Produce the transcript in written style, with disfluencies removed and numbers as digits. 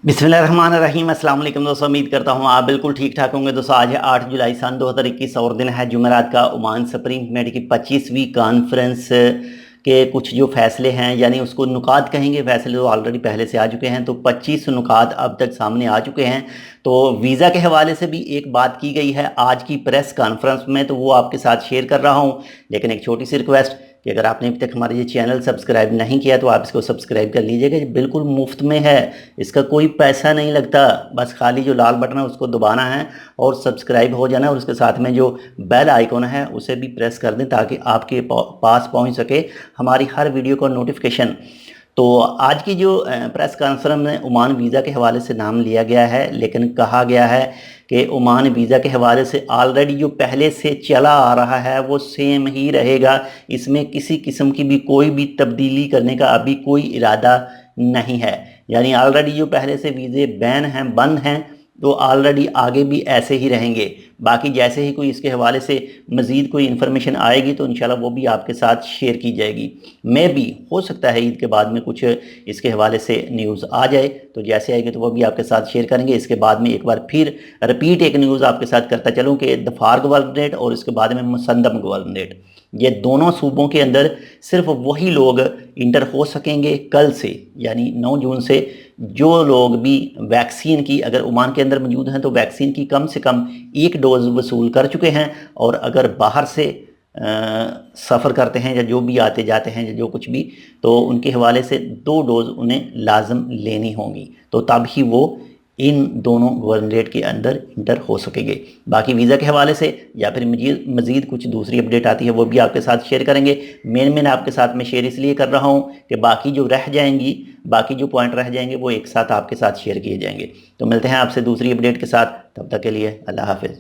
बिस्मिल्लाहिर्रहमानिर्रहीम। अस्सलाम वालेकुम दोस्तों, उम्मीद करता हूँ आप बिल्कुल ठीक ठाक होंगे। दोस्तों आज है 8 जुलाई सन 2021 और दिन है जुमेरात का। ओमान सुप्रीम कमेटी की 25वीं कॉन्फ्रेंस के कुछ जो फैसले हैं, यानी उसको नुकात कहेंगे, फैसले तो ऑलरेडी पहले से आ चुके हैं, तो 25 नुकात अब तक सामने आ चुके हैं। तो वीज़ा के हवाले से भी एक बात की गई है आज की प्रेस कॉन्फ्रेंस में, तो वो आपके साथ शेयर कर रहा हूँ। लेकिन एक छोटी सी रिक्वेस्ट कि अगर आपने अभी तक हमारा ये चैनल सब्सक्राइब नहीं किया तो आप इसको सब्सक्राइब कर लीजिएगा। ये बिल्कुल मुफ्त में है, इसका कोई पैसा नहीं लगता, बस खाली जो लाल बटन है उसको दबाना है और सब्सक्राइब हो जाना, और उसके साथ में जो बेल आइकॉन है उसे भी प्रेस कर दें ताकि आपके पास पहुंच सके हमारी हर वीडियो का नोटिफिकेशन। तो आज की जो प्रेस कॉन्फ्रेंस में ओमान वीज़ा के हवाले से नाम लिया गया है, लेकिन कहा गया है कि ओमान वीज़ा के हवाले से ऑलरेडी जो पहले से चला आ रहा है वो सेम ही रहेगा। इसमें किसी किस्म की भी कोई भी तब्दीली करने का अभी कोई इरादा नहीं है। यानी ऑलरेडी जो पहले से वीज़े बैन हैं, बंद हैं, तो ऑलरेडी आगे भी ऐसे ही रहेंगे। बाकी जैसे ही कोई इसके हवाले से मज़ीद कोई इन्फॉर्मेशन आएगी तो इंशाल्लाह वो भी आपके साथ शेयर की जाएगी। मैं भी हो सकता है ईद के बाद में कुछ इसके हवाले से न्यूज़ आ जाए, तो जैसे आएगी तो वो भी आपके साथ शेयर करेंगे। इसके बाद में एक बार फिर रिपीट एक न्यूज़ आपके साथ करता चलूँ कि दफार गवर्नरेट और इसके बाद में मुसंदम गवर्नरेट, ये दोनों सूबों के अंदर सिर्फ वही लोग इंटर हो सकेंगे कल से, यानी 9 जून से। जो लोग भी वैक्सीन की, अगर ओमान के अंदर मौजूद हैं तो वैक्सीन की कम से कम 1 डोज़ वसूल कर चुके हैं, और अगर बाहर से सफ़र करते हैं या जो भी आते जाते हैं या जो कुछ भी, तो उनके हवाले से 2 डोज़ उन्हें लाजम लेनी होंगी, तो तब ही वो इन दोनों गवर्नरेट के अंदर इंटर हो सकेंगे। बाकी वीज़ा के हवाले से या फिर मज़ीद कुछ दूसरी अपडेट आती है वो भी आपके साथ शेयर करेंगे। मेन आपके साथ मैं शेयर इसलिए कर रहा हूँ कि बाकी जो रह जाएंगी, बाकी जो पॉइंट रह जाएंगे वो एक साथ आपके साथ शेयर किए जाएंगे। तो मिलते हैं आपसे दूसरी अपडेट के साथ, तब तक के लिए अल्लाह हाफिज़।